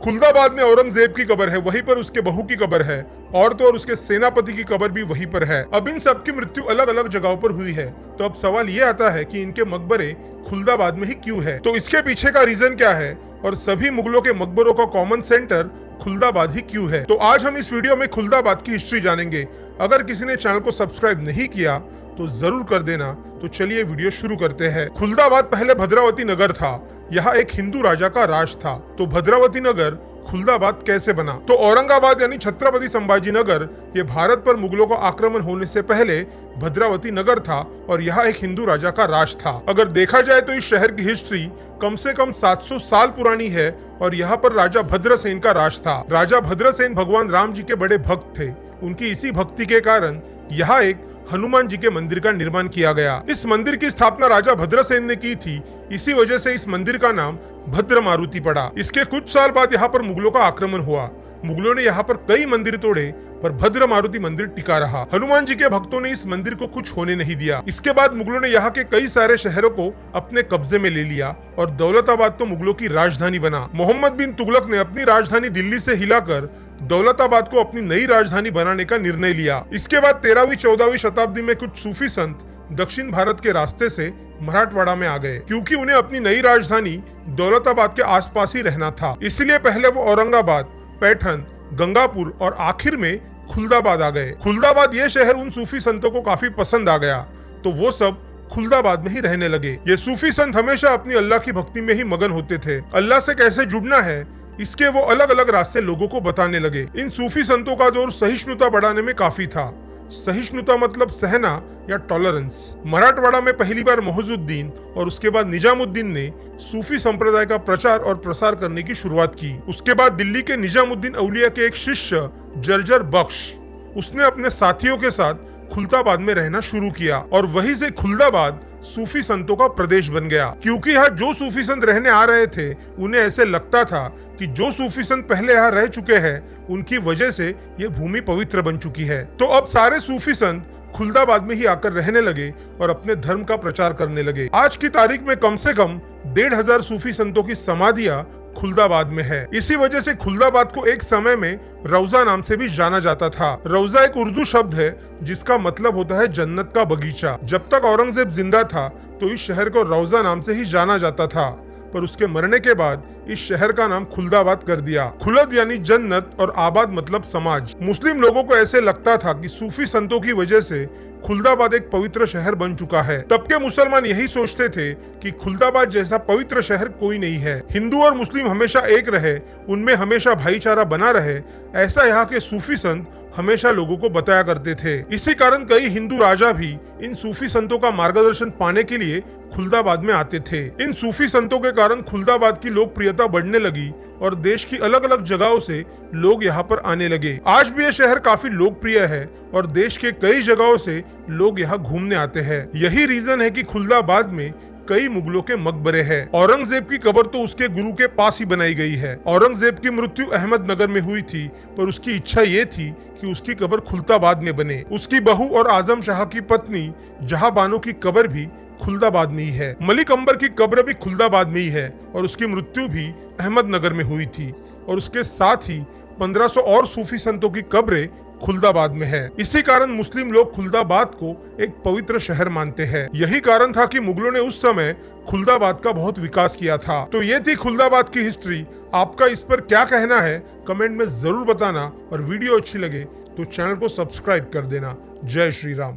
खुलदाबाद में औरंगजेब की कब्र है, वहीं पर उसके बहू की कब्र है और तो और उसके सेनापति की कब्र भी वहीं पर है। अब इन सब की मृत्यु अलग अलग जगहों पर हुई है, तो अब सवाल ये आता है कि इनके मकबरे खुलदाबाद में ही क्यों है। तो इसके पीछे का रीजन क्या है और सभी मुगलों के मकबरों का कॉमन सेंटर खुलदाबाद ही क्यों है। तो आज हम इस वीडियो में खुलदाबाद की हिस्ट्री जानेंगे। अगर किसी ने चैनल को सब्सक्राइब नहीं किया तो जरूर कर देना। तो चलिए वीडियो शुरू करते हैं। खुलदाबाद पहले भद्रावती नगर था। यहाँ एक हिंदू राजा का राज था। तो भद्रावती नगर खुलदाबाद कैसे बना? तो औरंगाबाद यानी छत्रपति संभाजी नगर ये भारत पर मुगलों का आक्रमण होने से पहले भद्रावती नगर था और यहाँ एक हिंदू राजा का राज था। अगर देखा जाए तो इस शहर की हिस्ट्री कम से कम 700 साल पुरानी है और यहाँ पर राजा भद्रसेन का राज था। राजा भद्रसेन भगवान राम जी के बड़े भक्त थे। उनकी इसी भक्ति के कारण यहाँ एक हनुमान जी के मंदिर का निर्माण किया गया। इस मंदिर की स्थापना राजा भद्रसेन ने की थी। इसी वजह से इस मंदिर का नाम भद्र मारुति पड़ा। इसके कुछ साल बाद यहाँ पर मुगलों का आक्रमण हुआ। मुगलों ने यहाँ पर कई मंदिर तोड़े पर भद्र मारुति मंदिर टिका रहा। हनुमान जी के भक्तों ने इस मंदिर को कुछ होने नहीं दिया। इसके बाद मुगलों ने यहाँ के कई सारे शहरों को अपने कब्जे में ले लिया और दौलताबाद तो मुगलों की राजधानी बना। मोहम्मद बिन तुगलक ने अपनी राजधानी दिल्ली से हिलाकर दौलताबाद को अपनी नई राजधानी बनाने का निर्णय लिया। इसके बाद 13वीं 14वीं शताब्दी में कुछ सूफी संत दक्षिण भारत के रास्ते से मराठवाड़ा में आ गए, क्योंकि उन्हें अपनी नई राजधानी दौलताबाद के आसपास ही रहना था। इसलिए पहले वो औरंगाबाद, पैठन, गंगापुर और आखिर में खुलदाबाद आ गए। खुलदाबाद ये शहर उन सूफी संतों को काफी पसंद आ गया, तो वो सब खुलदाबाद में ही रहने लगे। ये सूफी संत हमेशा अपनी अल्लाह की भक्ति में ही मगन होते थे। अल्लाह से कैसे जुड़ना है इसके वो अलग अलग रास्ते लोगों को बताने लगे। इन सूफी संतों का जोर सहिष्णुता बढ़ाने में काफी था। सहिष्णुता मतलब सहना या टॉलरेंस। मराठवाड़ा में पहली बार मोहजुद्दीन और उसके बाद निजामुद्दीन ने सूफी संप्रदाय का प्रचार और प्रसार करने की शुरुआत की। उसके बाद दिल्ली के निजामुद्दीन औलिया के एक शिष्य जर्जर बख्श, उसने अपने साथियों के साथ खुलदाबाद में रहना शुरू किया और वहीं से खुलदाबाद सूफी संतों का प्रदेश बन गया। क्योंकि यहाँ जो सूफी संत रहने आ रहे थे उन्हें ऐसे लगता था कि जो सूफी संत पहले यहाँ रह चुके हैं उनकी वजह से ये भूमि पवित्र बन चुकी है। तो अब सारे सूफी संत खुलदाबाद में ही आकर रहने लगे और अपने धर्म का प्रचार करने लगे। आज की तारीख में कम से कम 1500 सूफी संतों की समाधियां खुलदाबाद में है। इसी वजह से खुलदाबाद को एक समय में रौजा नाम से भी जाना जाता था। रौजा एक उर्दू शब्द है जिसका मतलब होता है जन्नत का बगीचा। जब तक औरंगजेब जिंदा था तो इस शहर को रौजा नाम से ही जाना जाता था, पर उसके मरने के बाद इस शहर का नाम खुलदाबाद कर दिया। खुलद यानी जन्नत और आबाद मतलब समाज। मुस्लिम लोगों को ऐसे लगता था कि सूफी संतों की वजह से खुलदाबाद एक पवित्र शहर बन चुका है। तब के मुसलमान यही सोचते थे कि खुलदाबाद जैसा पवित्र शहर कोई नहीं है। हिंदू और मुस्लिम हमेशा एक रहे, उनमें हमेशा भाईचारा बना रहे, ऐसा यहाँ के सूफी संत हमेशा लोगों को बताया करते थे। इसी कारण कई हिंदू राजा भी इन सूफी संतों का मार्गदर्शन पाने के लिए खुलदाबाद में आते थे। इन सूफी संतों के कारण खुलदाबाद की लोकप्रियता बढ़ने लगी और देश की अलग अलग जगहों से लोग यहाँ पर आने लगे। आज भी यह शहर काफी लोकप्रिय है और देश के कई जगहों से लोग यहाँ घूमने आते हैं। यही रीजन है कि खुलदाबाद में कई मुगलों के मकबरे हैं। औरंगजेब की कब्र तो उसके गुरु के पास ही बनाई गई है। औरंगजेब की मृत्यु अहमदनगर में हुई थी, पर उसकी इच्छा ये थी कि उसकी कब्र खुलदाबाद में बने। उसकी बहू और आजम शाह की पत्नी जहांबानो की कब्र भी खुलदाबाद में ही है। मलिक अंबर की कब्र भी खुलदाबाद में ही है और उसकी मृत्यु भी अहमदनगर में हुई थी और उसके साथ ही 1500 और सूफी संतों की कब्रें खुलदाबाद में है। इसी कारण मुस्लिम लोग खुलदाबाद को एक पवित्र शहर मानते हैं। यही कारण था कि मुगलों ने उस समय खुलदाबाद का बहुत विकास किया था। तो ये थी खुलदाबाद की हिस्ट्री। आपका इस पर क्या कहना है कमेंट में जरूर बताना और वीडियो अच्छी लगे तो चैनल को सब्सक्राइब कर देना। जय श्री राम।